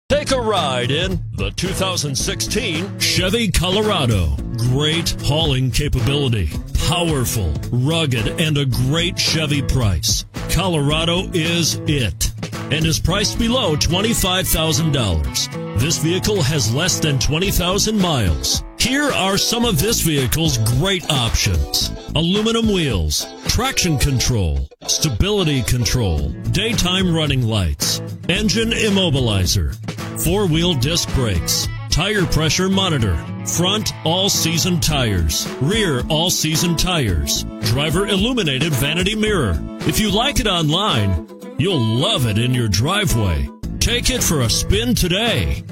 Take a ride in the 2016 Chevy Colorado. Great hauling capability, powerful, rugged, and a great Chevy price. Colorado is it and is priced below $25,000. This vehicle has less than 20,000 miles. Here are some of this vehicle's great options: aluminum wheels, traction control, stability control, daytime running lights, engine immobilizer, four-wheel disc brakes, tire pressure monitor, front all-season tires, rear all-season tires, driver illuminated vanity mirror. If you like it online, you'll love it in your driveway. Take it for a spin today.